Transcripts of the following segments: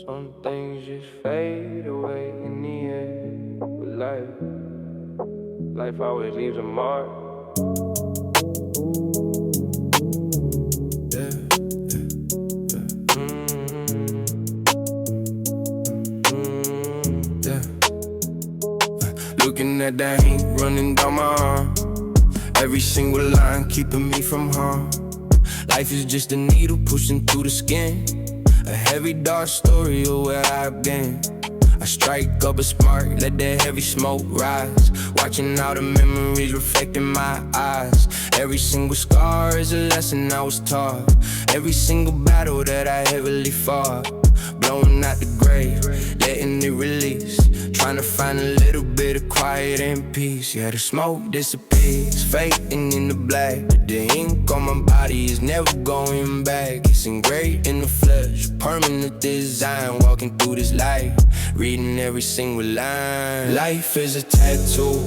Some things just fade away in the end. But life always leaves a mark. Looking at that ink running down my arm, every single line keeping me from harm. Life is just a needle pushing through the skin, a heavy dark story of where I've been. I strike up a spark, let that heavy smoke rise, watching all the memories reflect in my eyes. Every single scar is a lesson I was taught, every single battle that I heavily fought. Blowing out the grave, letting it release, trying to find a little bit of quiet and peace. Yeah, the smoke disappears, fading in the black. The ink on my body is never going back. It's engraved in the flesh, permanent design. Walking through this life, reading every single line. Life is a tattoo,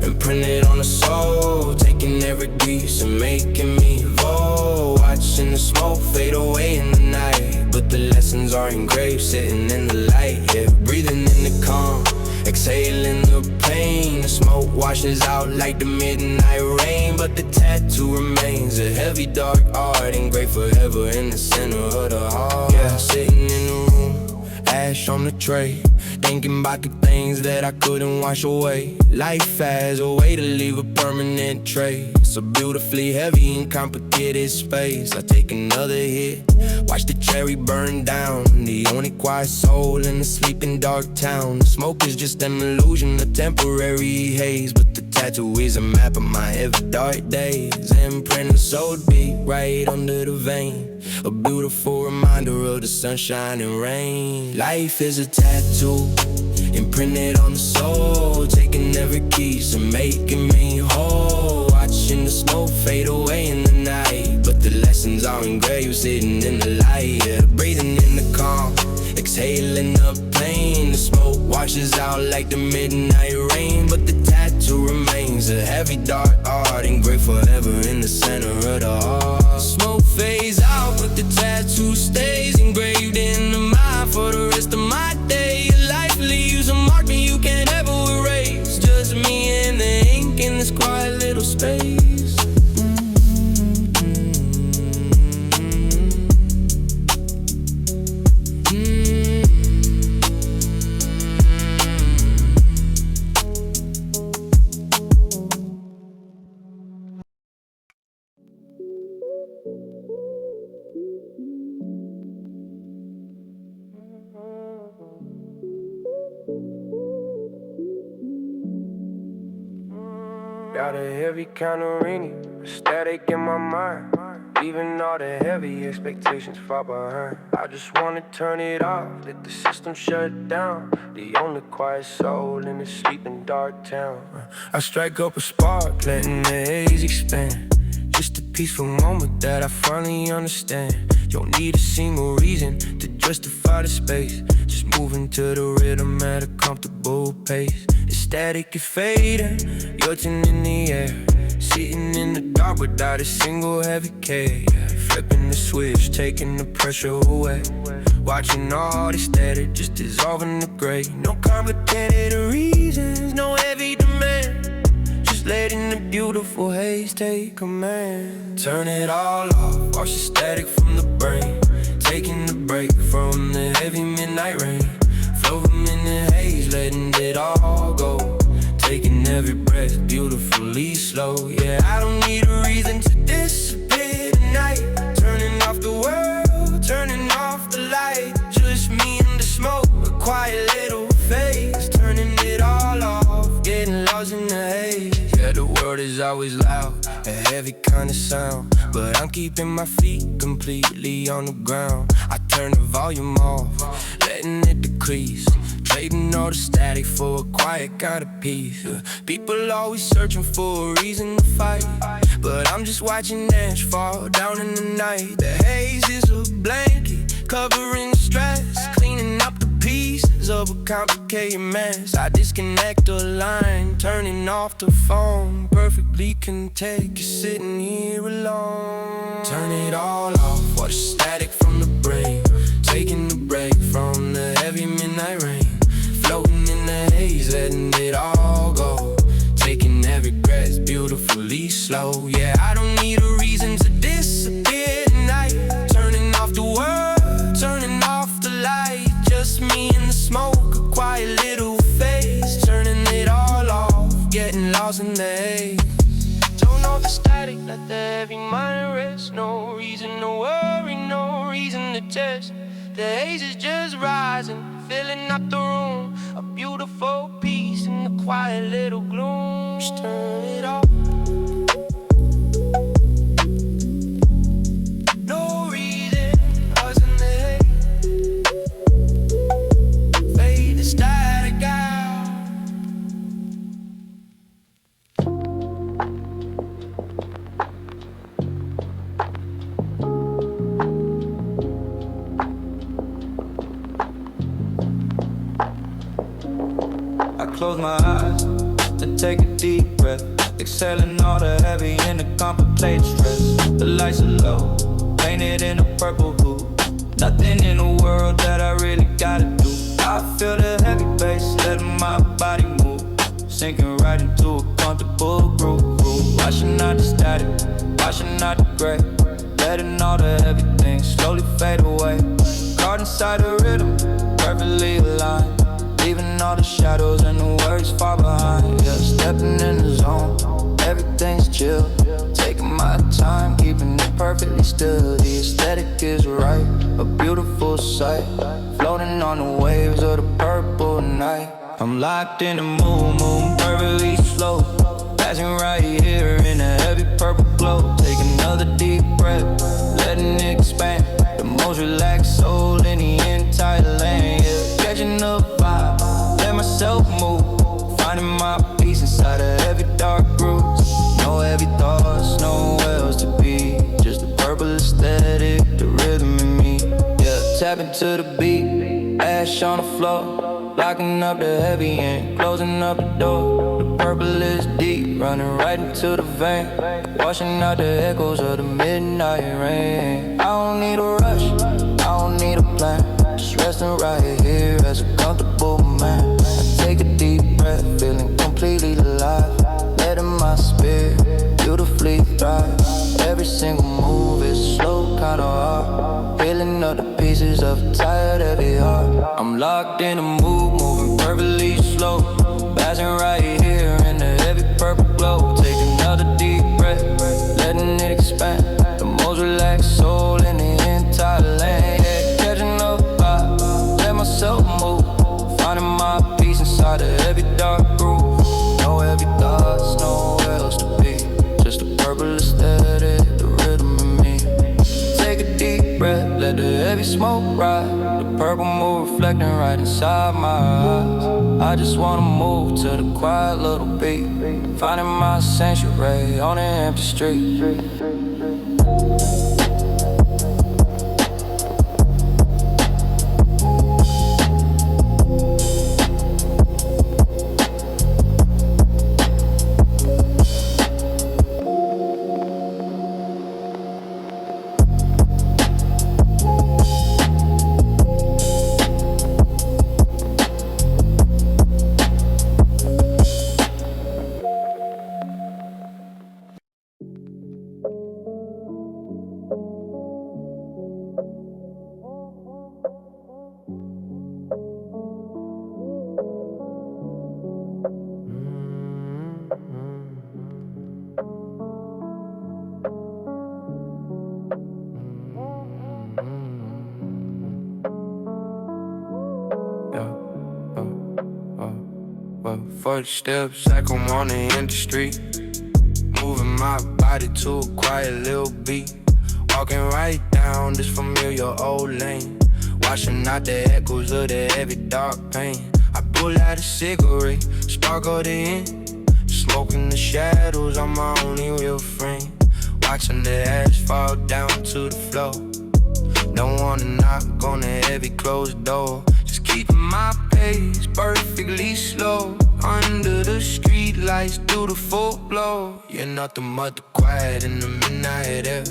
imprinted on the soul, taking every piece and making me evolve. Watching the smoke fade away in the night, but the lessons are engraved, sitting in the light. Yeah, breathing in the calm, exhaling the pain. The smoke washes out like the midnight rain, but the tattoo remains a heavy dark art, engraved forever in the center of the heart. Yeah, sitting in the room, ash on the tray, thinking about the things that I couldn't wash away. Life has a way to leave a permanent trace, so beautifully heavy and complicated space. I take another hit, watch the cherry burn down, the only quiet soul in the sleeping dark town. The smoke is just an illusion, a temporary haze, but the tattoo is a map of my heavy dark days, imprinted so deep right under the vein, a beautiful reminder of the sunshine and rain. Life is a tattoo, imprinted on the soul, taking every piece and making me whole. Watching the smoke fade away in the night, but the lessons are engraved, sitting in the light. Yeah, breathing in the calm, exhaling the pain. The smoke washes out like the midnight rain, but the tattoo remains a heavy dark art, engraved forever in the center of the heart. Smoke fades out, but the tattoo stays engraved in the mind for the rest of my day. Life leaves a mark that you can't ever erase, just me and the ink in this quiet little space. Got a heavy kind of rainy, static in my mind, leaving all the heavy expectations far behind. I just wanna turn it off, let the system shut down, the only quiet soul in the sleeping dark town. I strike up a spark, letting the haze expand, just a peaceful moment that I finally understand. Don't need a single reason to justify the space, just moving to the rhythm at a comfortable pace. The static is fading, floating in the air, sitting in the dark without a single heavy care. Flipping the switch, taking the pressure away, watching all the static just dissolve in the gray. No complicated reasons, no heavy demand, just letting the beautiful haze take command. Turn it all off, wash the static from the brain, taking the break from the heavy midnight rain. Floating in the haze, letting it all go, taking every breath beautifully slow. Yeah, I don't need a reason to disappear tonight, turning off the world, turning off the light, just me and the smoke, a quiet little phase, turning it all off, getting lost in the haze. Yeah, the world is always loud, a heavy kind of sound, but I'm keeping my feet completely on the ground. I turn the volume off, letting it decrease, trading all the static for a quiet kind of peace. People always searching for a reason to fight, but I'm just watching ash fall down in the night. The haze is a blanket covering the stress, cleaning up the pieces of a complicated mess. I disconnect the line, turning off the phone, perfectly can take you sitting here alone. Turn it all off, watch the static from the brain, taking the break from slow. Yeah, I don't need a reason to disappear tonight. Turning off the world, turning off the light. Just me and the smoke, a quiet little face. Turning it all off, getting lost in the haze. Don't know the static, let the heavy mind rest. No reason to worry, no reason to test. The haze is just rising, filling up the room. A beautiful piece in the quiet little gloom. Just turn it off. No reason, us in the haze. Fade the static out. I close my eyes and take a deep breath, exhaling all the heavy and the complicated stress. The lights are low, painted in a purple hue. Nothing in the world that I really gotta do. I feel the heavy bass, letting my body move, sinking right into a comfortable groove. Washing out the static, washing out the gray, letting all the heavy things slowly fade away. Caught inside the rhythm, perfectly aligned, leaving all the shadows and the worries far behind. Yeah, stepping in the zone, everything's chill. Taking my time, keeping it perfectly still. The aesthetic is right, a beautiful sight, floating on the waves of the purple night. I'm locked in the mood, moving perfectly slow, passing right here in a heavy purple glow. Take another deep breath, letting it expand. The most relaxed soul in the entire land. Yeah, catching the vibe, let myself move, finding my peace inside of every dark grooves. No heavy thoughts, nowhere else to be, just the purple aesthetic, the rhythm in me. Yeah, tap into the beat, ash on the floor, locking up the heavy and closing up the door. The purple is deep, running right into the vein, washing out the echoes of the midnight rain. I don't need a rush, I don't need a plan, just resting right here as a comfortable man. I take a deep breath, feeling completely alive, letting my spirit beautifully thrive. Every single move is slow, kinda hard, healing up the pieces of a tired, heavy heart. I'm locked in the mood, moving perfectly slow, passing right here in the heavy purple glow. Take another deep breath, letting it expand. The most relaxed soul in the entire land. Yeah, catching up vibe, let myself move, finding my peace inside a heavy dark groove. No heavy thoughts, nowhere else to be, just the purple aesthetic, the rhythm in me. Take a deep breath, let the heavy smoke ride, the purple moon reflecting right inside my eyes. I just wanna move to the quiet little beat, finding my sanctuary on an empty street. First steps like I'm on the industry, moving my body to a quiet little beat, walking right down this familiar old lane, washing out the echoes of the heavy dark pain. I pull out a cigarette, sparkle the end, smoking the shadows, I'm my only real friend, watching the ash fall down to the floor. Don't wanna knock on the heavy closed door, just keeping my pace perfectly slow. Under the street lights do the full blow. You're nothing but the quiet in the midnight air,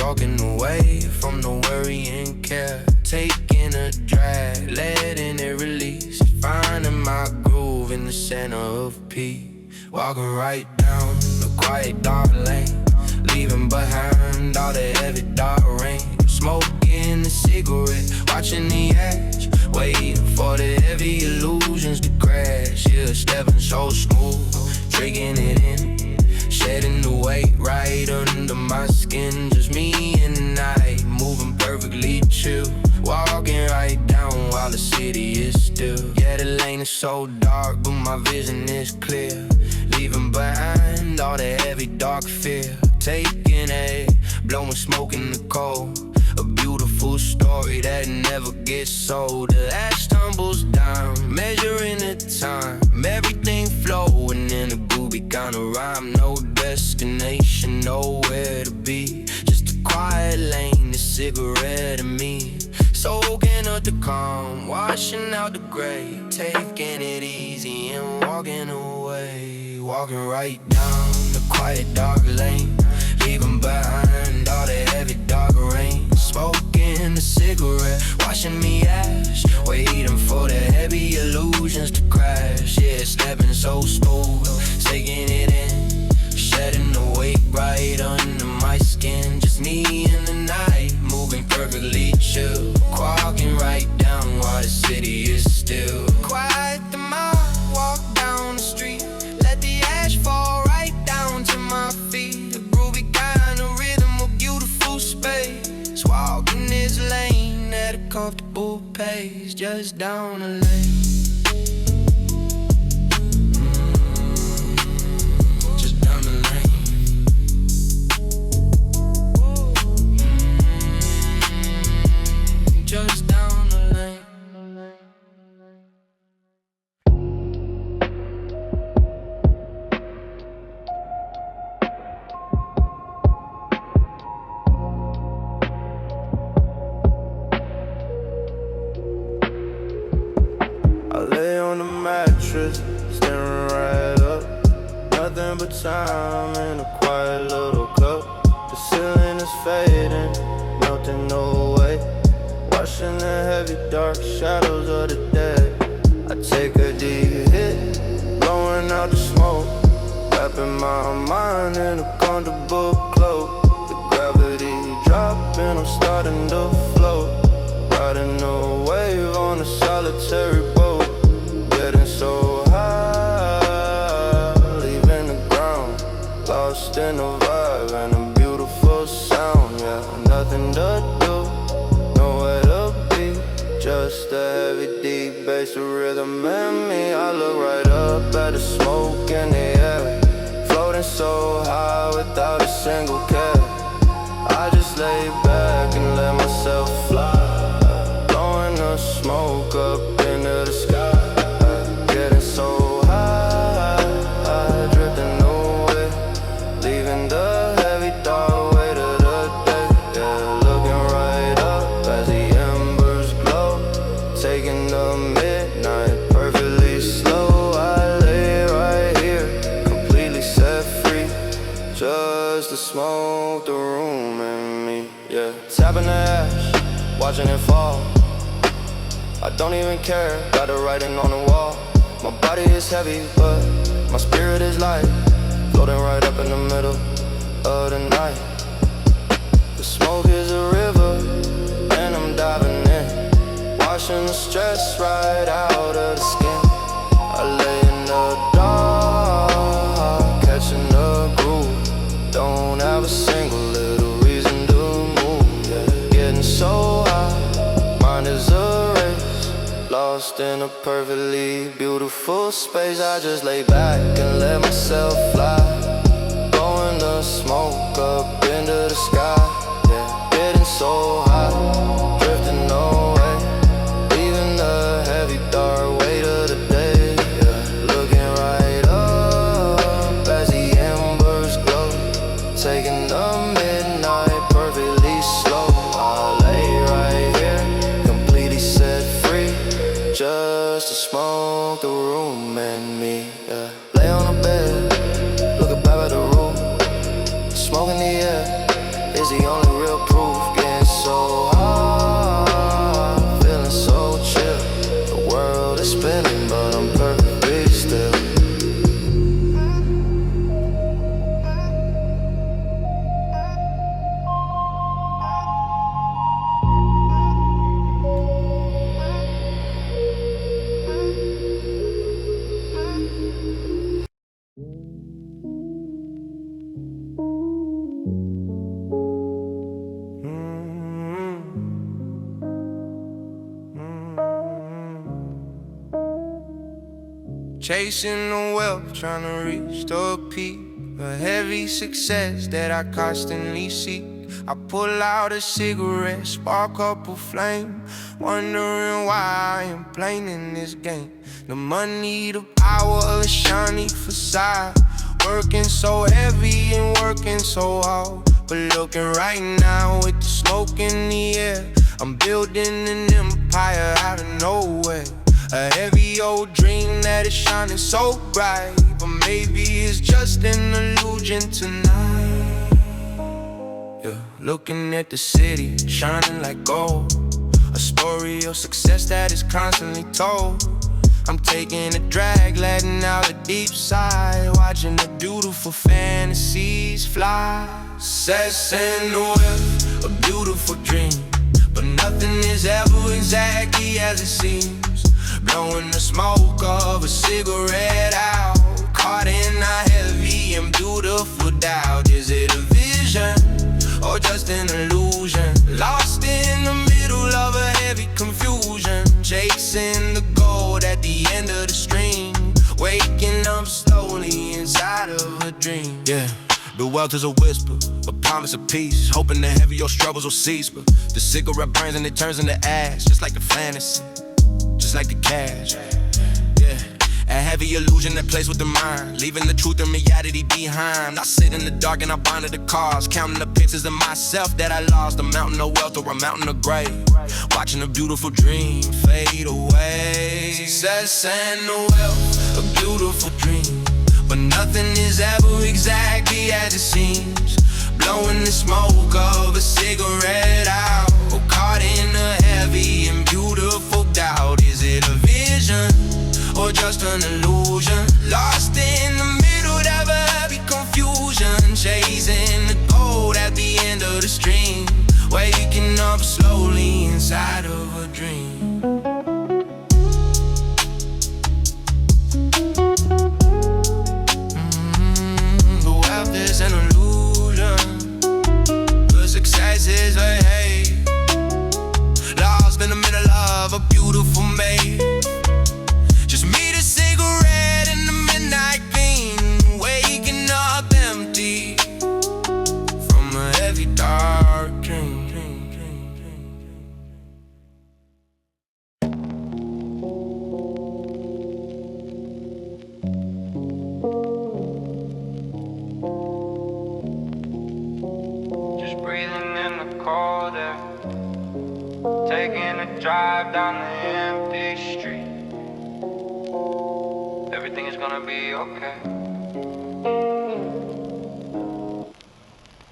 walking away from the worry and care, taking a drag, letting it release, finding my groove in the center of peace, walking right down the quiet dark lane, leaving behind all the heavy dark rain. Smoking a cigarette, watching the ash, waiting for the heavy illusions to crash. Yeah, stepping so smooth, drinking it in, shedding the weight right under my skin. Just me and the night, moving perfectly chill, walking right down while the city is still. Yeah, the lane is so dark, but my vision is clear, leaving behind all the heavy dark fear. Taking it, blowing smoke in the cold, a beautiful story that never gets sold. The ash tumbles down, measuring the time, everything flowing in a groovy kind of rhyme. No destination, nowhere to be, just a quiet lane, a cigarette and me. Soaking up the calm, washing out the gray, taking it easy and walking away. Walking right down the quiet dark lane, leaving behind all the heavy dark rain. Smoking a cigarette, watching me ash, waiting for the heavy illusions to crash. Yeah, stepping so smooth, taking it in, shedding the weight right under my skin. Just me and the night, moving perfectly chill, walking right down while the city is still. Quiet the mind, walk down the street, let the ash fall right down to my feet. A groovy kind of rhythm, a beautiful space, walking this lane at a comfortable pace, just down the lane. Just down the lane. Just down the lane. I lay on the mattress, staring right up. Nothing but time in a quiet little cup. The ceiling is fading, melting away, washing the heavy dark shadows of the day. I take a deep hit, blowing out the smoke, wrapping my mind in a comfortable cloak. The gravity dropping, I'm starting to float, riding a wave on a solitary boat. Getting so high, leaving the ground, lost in the vibe and a beautiful sound. Yeah, nothing to do, nowhere to be, just a heavy deep bass, a rhythm in me. I look right up at the smoke in the air, floating so high without a single care. I just lay back and let myself fly, blowing the smoke up into the sky. Getting so high, drifting away, leaving the heavy dark weight of the day. Yeah, looking right up as the embers glow, taking the midnight perfectly slow. I lay right here, completely set free, just to smoke the room in me. Yeah, tapping the ash, watching it fall. I don't even care, got it writing on the wall. My body is heavy, but my spirit is light, floating right up in the middle of the night. The smoke is a river, and I'm diving in, washing the stress right out of the skin. I lay in the dark, catching the groove, don't have a single little reason to move. Yeah, getting so high, mind is a race, lost in a perfectly beautiful space. I just lay back and let myself fly, blowing the smoke up into the sky. Yeah, getting so high, drifting away, leaving the heavy dark weight of the day. Yeah, looking right up as the embers glow, taking the midnight perfectly slow. I lay right here, completely set free, just to smoke the room and me. Yeah, lay on the bed, looking back at the room, smoke in the air is the only real proof. Getting so high, feeling so chill, the world is spinning but I'm perfectly still. Chasing the wealth, trying to reach the peak. A heavy success that I constantly seek. I pull out a cigarette, spark up a flame, wondering why I am playing in this game. The money, the power, a shiny facade. Working so heavy and working so hard, but looking right now with the smoke in the air, I'm building an empire out of nowhere. A heavy old dream that is shining so bright, but maybe it's just an illusion tonight. Yeah, looking at the city, shining like gold. A story of success that is constantly told. I'm taking a drag, letting out a deep sigh, watching the beautiful fantasies fly. Success and the wealth, a beautiful dream, but nothing is ever exactly as it seems. Blowing the smoke of a cigarette out, caught in a heavy and beautiful doubt. Is it a vision or just an illusion? Lost in the middle of a heavy confusion, chasing the gold at the end of the stream, waking up slowly inside of a dream. Yeah, the wealth is a whisper, a promise of peace, hoping the heavy your struggles will cease. But the cigarette burns and it turns into ash, just like the fantasy, just like the cash. Yeah, a heavy illusion that plays with the mind, leaving the truth and reality behind. I sit in the dark and I bind the cars, counting the pictures of myself that I lost. A mountain of wealth or a mountain of grave, watching a beautiful dream fade away. Success and the wealth, a beautiful dream, but nothing is ever exactly as it seems. Blowing the smoke of a cigarette out, caught in a heavy and beautiful doubt. Is it a vision or just an illusion? Lost in the middle of a heavy confusion, chasing the gold at the end of the stream, waking up slowly inside of a dream. The wealth is an illusion, the success is a haze. Lost in the middle of a beautiful maze, just me, the cigarette, and the midnight beam, waking up empty from a heavy dark dream. Just breathing in the cold air, taking a drive down the empty street. Everything is gonna be okay.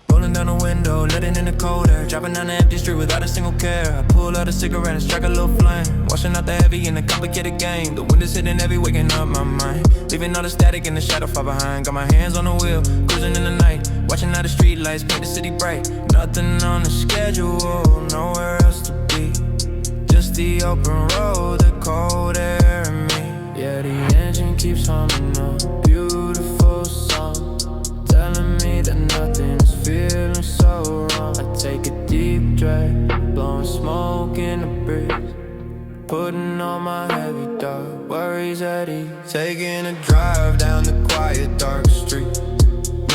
Rolling down the window, letting in the cold air, driving down the empty street without a single care. I pull out a cigarette and strike a little flame, washing out the heavy in a complicated game. The wind is hitting heavy, waking up my mind, leaving all the static in the shadow far behind. Got my hands on the wheel, cruising in the night, watching how the street lights paint the city bright. Nothing on the schedule, nowhere else to be, just the open road, the cold air and me. Yeah, the engine keeps humming a beautiful song, telling me that nothing is feeling so wrong. I take a deep drag, blowing smoke in the breeze, putting on my heavy dark worries at ease. Taking a drive down the quiet dark street,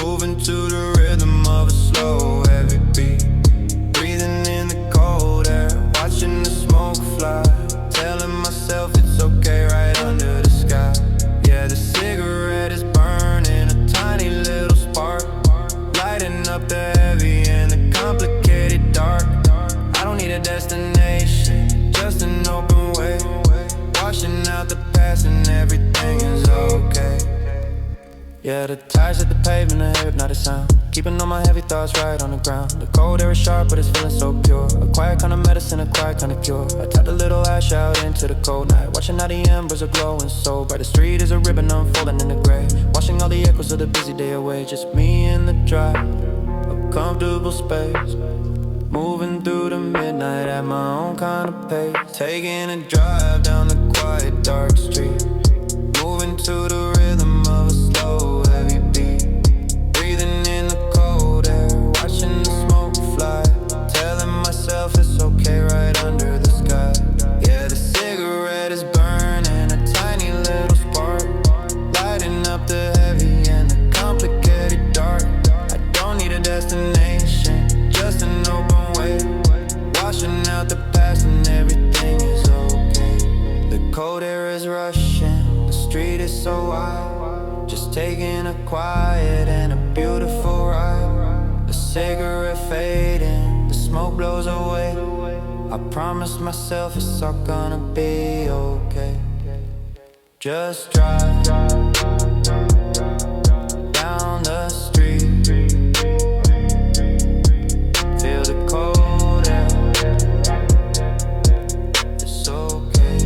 moving to the rhythm of a slow heavy beat, breathing in the cold air, watching the smoke fly, telling myself it's okay right under the sky. Yeah, the cigarette is burning a tiny little spark, lighting up the heavy and the complicated dark. I don't need a destination, just an open way, washing out the past and everything is okay. Yeah, the tires hit the pavement, a hypnotic sound, keeping all my heavy thoughts right on the ground. The cold air is sharp, but it's feeling so pure, a quiet kind of medicine, a quiet kind of cure. I tapped a little ash out into the cold night, watching how the embers are glowing so bright. The street is a ribbon unfolding in the gray, washing all the echoes of the busy day away. Just me in the drive, a comfortable space, moving through the midnight at my own kind of pace. Taking a drive down the quiet dark street, moving to the rhythm of a slow heavy beat, breathing in the cold air, watching the smoke fly, telling myself it's okay right under the sky. Yeah, the cigarette is burning a tiny little spark, just taking a quiet and a beautiful ride. The cigarette fading, the smoke blows away. I promised myself it's all gonna be okay. Just drive down the street, feel the cold air. It's okay.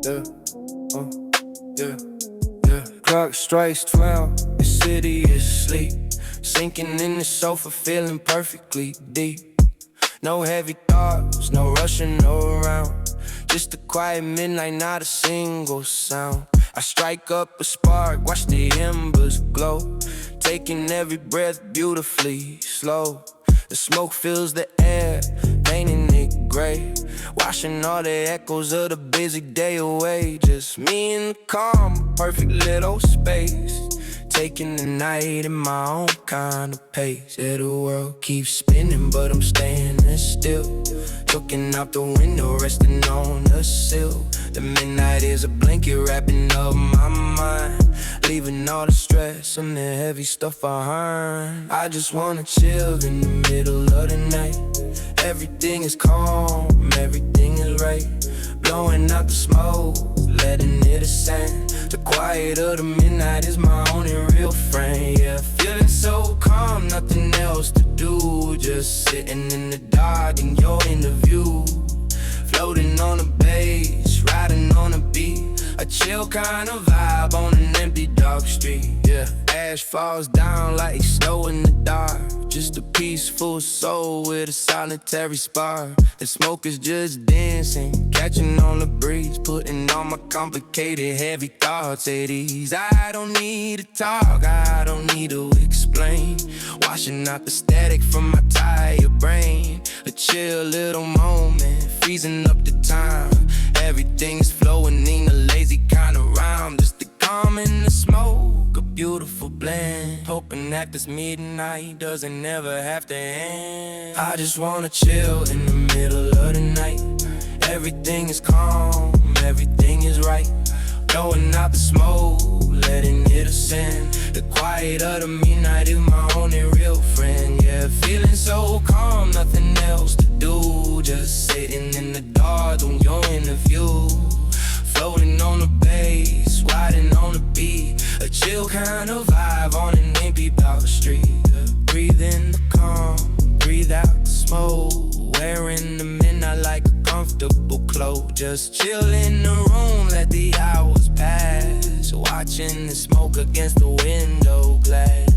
Yeah, yeah, yeah. Clock strikes 12, the city is asleep. Sinking in the sofa, feeling perfectly deep. No heavy thoughts, no rushing, no around. Just a quiet midnight, not a single sound. I strike up a spark, watch the embers glow. Taking every breath beautifully slow. The smoke fills the air, painting it gray. Washing all the echoes of the busy day away. Just me and the calm, perfect little space. Taking the night in my own kind of pace. Yeah, the world keeps spinning, but I'm staying still. Looking out the window, resting on the sill. The midnight is a blanket wrapping up my mind, leaving all the stress and the heavy stuff behind. I just wanna chill in the middle of the night. Everything is calm, everything is right. Blowing out the smoke, letting it ascend. The quiet of the midnight is my only real friend. Yeah, feeling so calm, nothing else to do. Just sitting in the dark and you're in the view. Floating on the bass, riding on a beat. A chill kind of vibe on an empty dark street. Yeah, ash falls down like snow in the dark. Just a peaceful soul with a solitary spark. The smoke is just dancing, catching on the breeze. Putting all my complicated heavy thoughts at ease. I don't need to talk, I don't need to explain. Washing out the static from my tired brain. A chill little moment, freezing up the time. Everything is flowing in a lazy kind of rhyme. Just the calm and the smoke, a beautiful blend. Hoping that this midnight doesn't ever have to end. I just wanna chill in the middle of the night. Everything is calm, everything is right. Blowing out the smoke, letting it ascend. The quiet of the midnight is my only real friend. Yeah, feeling so calm, nothing else to do. Just sitting in the dark when you're in the view. Floating on the bass, riding on the beat. A chill kind of vibe on an empty dark street. Breathe in the calm, breathe out the smoke. Wearing the midnight like a comfortable cloak. Just chill in the room, let the hours pass. Watching the smoke against the window glass.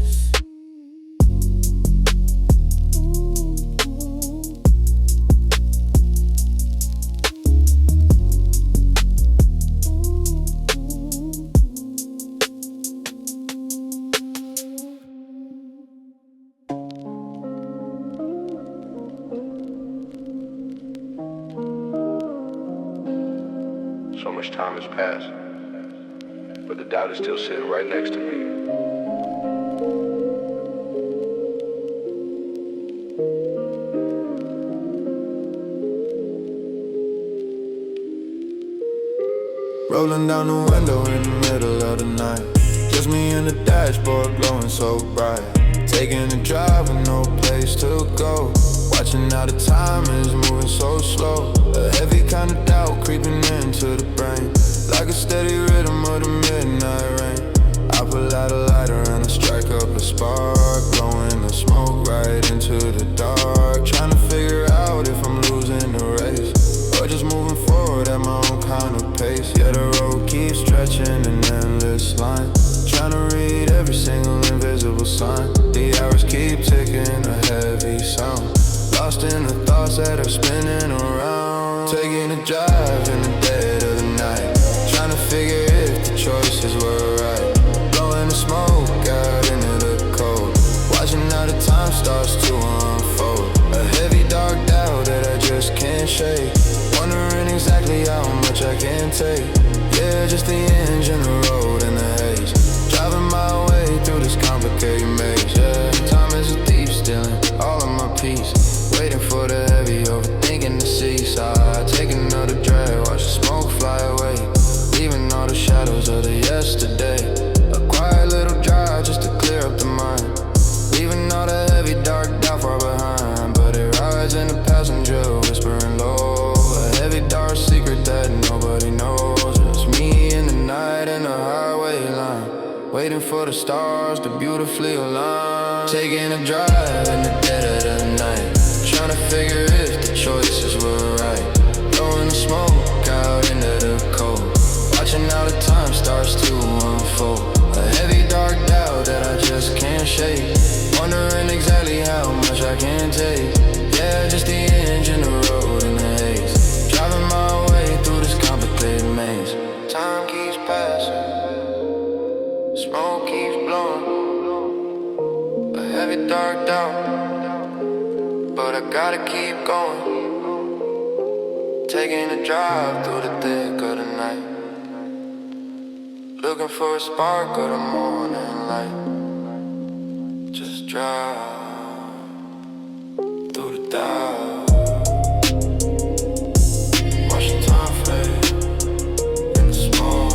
So much time has passed, but the doubt is still sitting right next to me. Rolling down the window in the middle of the night. Just me and the dashboard glowing so bright. Taking a drive with no place to go. Watching how the time is moving so slow. A heavy kind of doubt creeping into the brain. Like a steady rhythm of the midnight rain. I pull out a lighter and I strike up a spark. Blowing the smoke right into the dark. Trying to figure out if I'm losing the race or just moving forward at my own kind of pace. Yeah, the road keeps stretching an endless line. Trying to read every single invisible sign. The hours keep ticking, a heavy sound. Lost in the thoughts that are spinning around. Taking a drive in the dead of the night, trying to figure if the choices were right. Blowing the smoke out into the cold, watching how the time starts to unfold. A heavy dark doubt that I just can't shake, wondering exactly how much I can take. Yeah, just the engine, the road, and the haze, driving my way through this complicated maze. Yeah, time is a thief, stealing all of my peace, waiting for the heavy, overthinking the seaside. Take another drag, watch the smoke fly away, leaving all the shadows of the yesterday. A quiet little drive just to clear up the mind, leaving all the heavy dark doubt far behind. But it rides in the passenger, whispering low, a heavy dark secret that nobody knows. Just me in the night and the highway line, waiting for the stars to beautifully align. Taking a drive in the dead of the night, trying to figure if the choices were right. Throwing the smoke out into the cold, watching how the time starts to unfold. A heavy dark doubt that I just can't shake, wondering exactly how much I can take. Yeah, just the engine, the road, and the haze, driving my way through this complicated maze. Time keeps passing, smoke keeps blowing, a heavy dark doubt, but I gotta keep going. Taking a drive through the thick of the night, looking for a spark of the morning light. Just drive through the dark, watch the time fade in the smoke.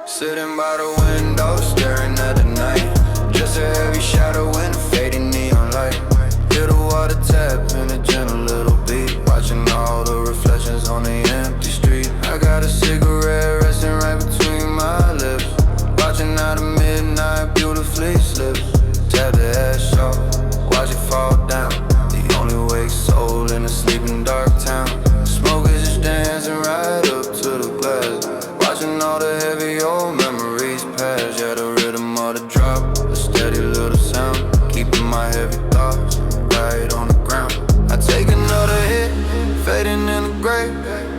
Sitting by the window, staring at the night, just a heavy shadow in a fading neon light. Hear the water tap in a gentle little beat, watching all the reflections on the empty street. I got a cigarette resting right between my lips, watching how the midnight beautifully slips. Tap the ash off, watch it fall down, the only awake soul in a sleeping dark town. Smoke is just dancing right up to the glass, watching all the heavy old memories pass. Yeah, the rhythm of the drop, a steady little sound, keeping my heavy thoughts right on the ground. I take another hit, fading in the gray,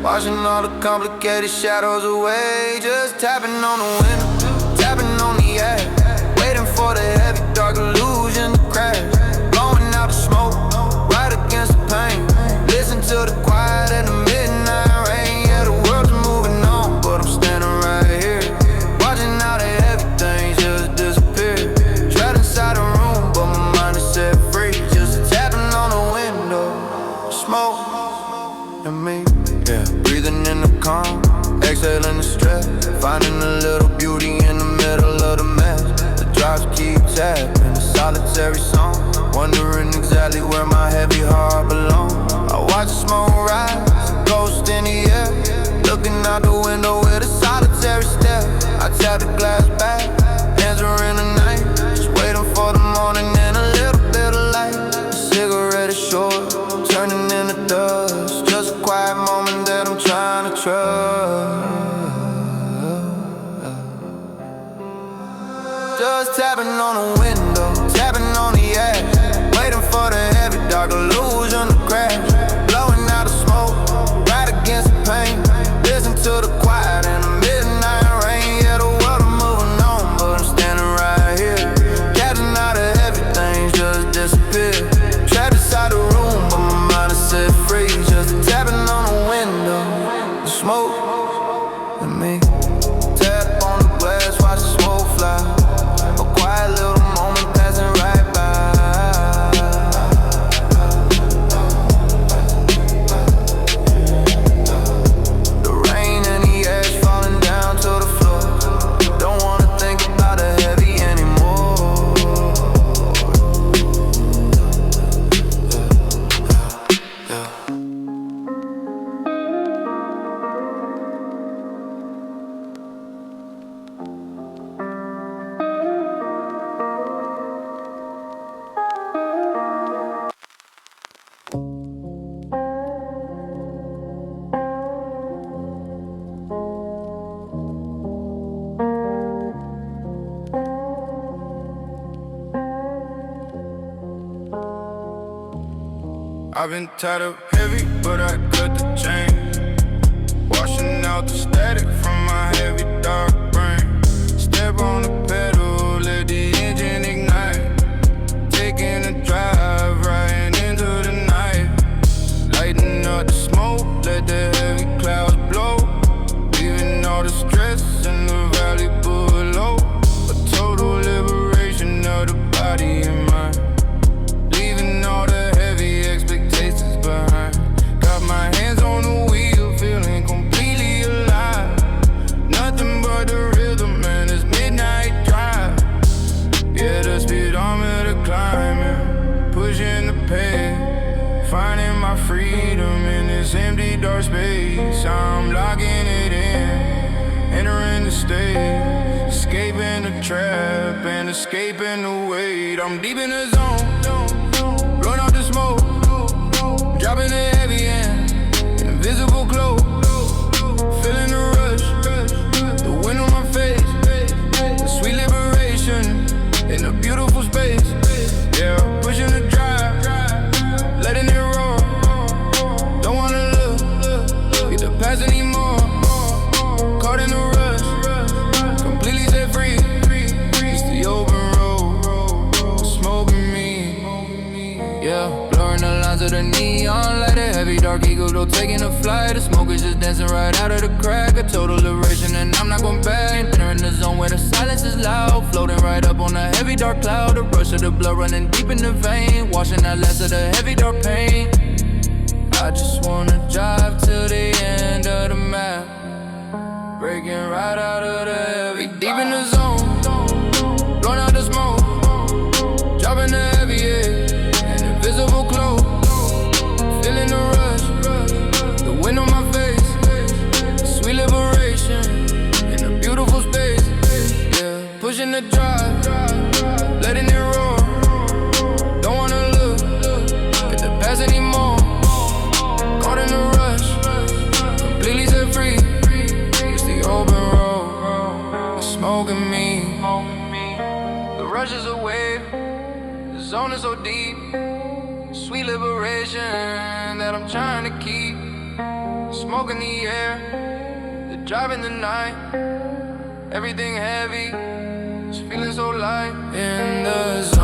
watching all the complicated shadows away. Just tapping on the window, tapping on the air, waiting for the heavy dark illusion to crash. Blowing out the smoke, right against the pain, listen to the quiet and the midnight rain. Yeah, the world's moving on, but I'm standing right here, watching how the heavy things just disappear. Trapped inside the room, but my mind is set free. Just tapping on the window, smoke and me. Yeah, breathing in the calm, exhaling the stress, finding a little beauty in the middle of the mess. The drops keep tapping, a solitary song, wondering exactly where my heavy heart belongs. I watch the smoke rise, a ghost in the air, looking out the window with a solitary stare. I tap the glass back, hands are in the night, just waiting for the morning and a little bit of light. A cigarette is short, turning into dust, just a quiet moment that I'm trying to trust. Just tapping on the window, tapping on the ash, waiting for the heavy dark illusion to crash. Blowing out the smoke, right against the pain, listen to the quiet and the midnight rain. Yeah, the world is moving on, but I'm standing right here, catching how the heavy things just disappear. Trapped inside the room, but my mind is set free. Just tapping on the window, the smoke and me. Tap on the glass, watch the smoke fly, a quiet little moment passing right by. I've been tired of heavy, but I cut the chain. Washing out the static from my heavy dark brain. Step on the pedal, let the engine ignite. Taking a drive right into the night. Lighting up the smoke, let the heavy clouds blow. Leaving all the stress in the valley below. A total liberation of the body and mind. Leaving all the heavy expectations behind. Got my hands on the wheel, feeling completely alive. Nothing but the rhythm and this midnight drive. Yeah, the speedometer climbing, pushing the pace, finding my freedom in this empty dark space. I'm locking it in, entering the stage, escaping the trap and escaping the weight. I'm deep in the zone, blowing out the smoke, dropping the heavy end, an invisible cloak, feeling the rush, the wind on my face, the sweet liberation in a beautiful space. Yeah, pushing the drive, letting it roar. Don't wanna look, get the past anymore. Caught in the rush, completely set free. It's the open road, smoking me. Yeah, blurring the lines of the neon light. A heavy dark eagle though taking a flight. The smoke is just dancing right out of the crack. A total liberation and I'm not going back. Entering the zone where the silence is loud. Floating right up on a heavy dark cloud. The rush of the blood running deep in the vein. Washing that last of the heavy dark pain. I just wanna drive to the end of the map. Breaking right out of the heavy. Deep in the zone, blowing out the smoke, dropping the heavy edge, an invisible cloak. Feeling the rush, the wind on my face, sweet liberation in a beautiful space. Yeah, pushing the drive, letting it roar. Don't wanna look at the past anymore. Caught in the rush, completely set free. It's the open road, it's smoking me. The rush is a wave, the zone is so deep. Sweet liberation that I'm trying to keep. Smoking the air, the drive in the night. Everything heavy, it's feeling so light in the zone.